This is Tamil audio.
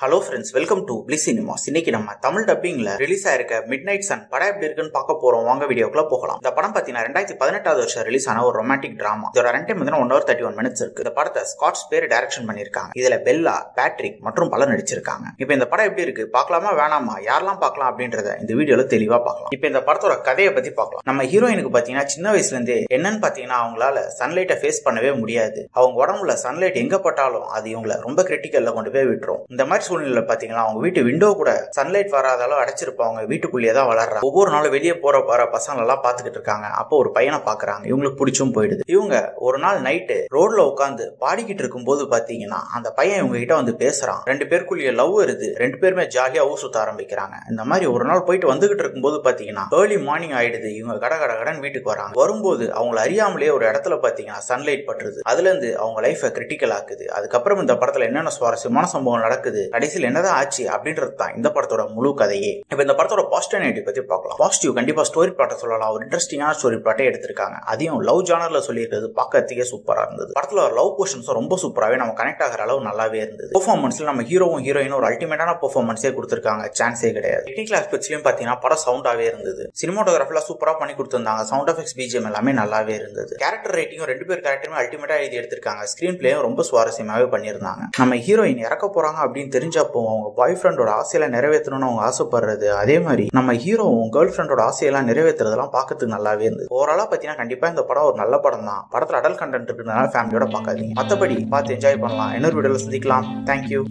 Hello friends, welcome to Bliss cinemas. இன்னைக்கு நம்ம தமிழ் டப்பிங்ல ரிலீஸ் ஆயிருக்க மிட் நைட் சன் படம் எப்படி இருக்குன்னு பார்க்க போறோம். வாங்க வீடியோக்குள்ள போகலாம். இந்த படம் பாத்தீங்கன்னா 2018 வருஷம் ரிலீஸ் ஆன ஒரு ரொமான்டிக் டிராமா. இதோட ரன் டைம் 1 hour 31 minutes இருக்கு. இந்த படத்தை ஸ்காட்ஸ் பேர் டைரக்ஷன் பண்ணிருக்காங்க. இதுல பெல்லா, பேட்ரிக் மற்றும் பலர் நடிச்சிருக்காங்க. இப்போ இந்த படம் எப்படி இருக்கு, பார்க்கலாமா வேணாமா, யாரெல்லாம் பார்க்கலாம் அப்படின்றத இந்த வீடியோல தெளிவா பார்க்கலாம். இப்போ இந்த படத்தோட கதையை பத்தி பார்க்கலாம். நம்ம ஹீரோயினுக்கு பாத்தீங்கன்னா சின்ன வயசுல இருந்தே என்னன்னு பாத்தீங்கன்னா அவங்களால சன்லைட்டை ஃபேஸ் பண்ணவே முடியாது. அவங்க உடம்புல சன்லைட் எங்க பட்டாலும் அது இவங்களை ரொம்ப கிரிட்டிக்கல்ல கொண்டு போய் விட்டுரும். இந்த மாதிரி சூழ்நிலை பாத்தீங்கன்னா அவங்க வீட்டு விண்டோ கூட சன்லைட் வராத அளவு அடைச்சிருப்பாங்க. வீட்டுக்குள்ளேயே தான் வளர்றாங்க. ஒவ்வொரு நாளும் வெளியே போற பசங்க எல்லாம் பாத்துக்கிட்டு இருக்காங்க. அப்போ ஒரு பையனை பாக்குறாங்க. இவங்களுக்கு பிடிச்சும் போயிடுது. இவங்க ஒரு நாள் நைட்டு ரோட்ல உட்காந்து பாடிக்கிட்டு இருக்கும் போது பாத்தீங்கன்னா அந்த பையன் இவங்க கிட்ட வந்து பேசுறான். ரெண்டு பேருக்குள்ளேயே லவ் வருது. ரெண்டு பேருமே ஜாலியா ஊர் சுத்த ஆரம்பிக்கிறாங்க. இந்த மாதிரி ஒரு நாள் போயிட்டு வந்துகிட்டு இருக்கும் போது பாத்தீங்கன்னா ஏர்லி மார்னிங் ஆயிடுது. இவங்க கடன் வீட்டுக்கு வராங்க. வரும்போது அவங்க அறியாமலே ஒரு இடத்துல பாத்தீங்கன்னா சன்லைட் பட்டுருது. அதுல இருந்து அவங்க லைஃப் கிரிட்டிக்கல் ஆக்குது. அதுக்கப்புறம் இந்த படத்துல என்னென்ன சுவாரஸ்யமான சம்பவம் நடக்குது, கடைசியில் என்னதான் ஆச்சு அப்படின்றது தான் இந்த படத்தோட முழு கதையே. இப்ப இந்த படத்தோட பாசிட்டிவ் நெகட்டிவ் பத்தி பார்க்கலாம். பாசிட்டிவ் கண்டிப்பா ஸ்டோரி பிளாட்டை சொல்லலாம். ஒரு இன்ட்ரெஸ்டிங்கான ஸ்டோரி பிளாட்டை எடுத்திருக்காங்க. அதையும் லவ் ஜானர்ல சொல்லியிருக்கிறது பார்க்கறதுக்கே சூப்பரா இருந்தது. படத்துல ஒரு லவ் போர்ஷன்ஸ் ரொம்ப சூப்பராகவே நம்ம கனெக்ட் ஆகிற அளவு நல்லாவே இருந்தது. பெர்ஃபார்மன்ஸ்ல நம்ம ஹீரோவும் ஹீரோயினும் ஒரு அல்டிமேட்டான பெர்ஃபார்மன்ஸே கொடுத்திருக்காங்க. சான்ஸே கிடையாது. டெக்னிக்கல் ஆஸ்பெக்ட்ஸ்லயும் பாத்தீங்கன்னா படம் சவுண்டாவே இருந்தது. சினிமாட்டோகிராஃபில சூப்பரா பண்ணி கொடுத்திருந்தாங்க. சவுண்ட் எஃபெக்ட்ஸ், பிஜிஎம் எல்லாமே நல்லாவே இருந்தது. கேரக்டர் ரைட்டிங்கும் ரெண்டு பேர் கேரக்டருமே அல்டிமேட்டா எழுதி எடுத்திருக்காங்க. ஸ்கிரீன் பிளேயும் ரொம்ப சுவாரஸ்யமாவே பண்ணியிருந்தாங்க. நம்ம ஹீரோயின் இறக்க போறாங்க அப்படின்னு தெரிஞ்சப்போ அவங்க பாய் ஃப்ரெண்டோட ஆசையெல்லாம் நிறைவேற்றணும்னு அவங்க ஆசைப்படுறது, அதே மாதிரி நம்ம ஹீரோவும் கேர்ள் ஃப்ரெண்டோட ஆசையெல்லாம் நிறைவேற்றுறதெல்லாம் பார்க்கறதுக்கு நல்லாவே இருந்தது. ஓவராலா பாத்தீங்கன்னா கண்டிப்பா இந்த படம் ஒரு நல்ல படம் தான். படத்துல அடல்ட் கண்டென்ட் இருக்கிறதுனால ஃபேமிலியோட பார்க்காதீங்க. மற்றபடி பார்த்து என்ஜாய் பண்ணலாம். இன்னொரு வீடியோல சந்திக்கலாம். தேங்க்யூ.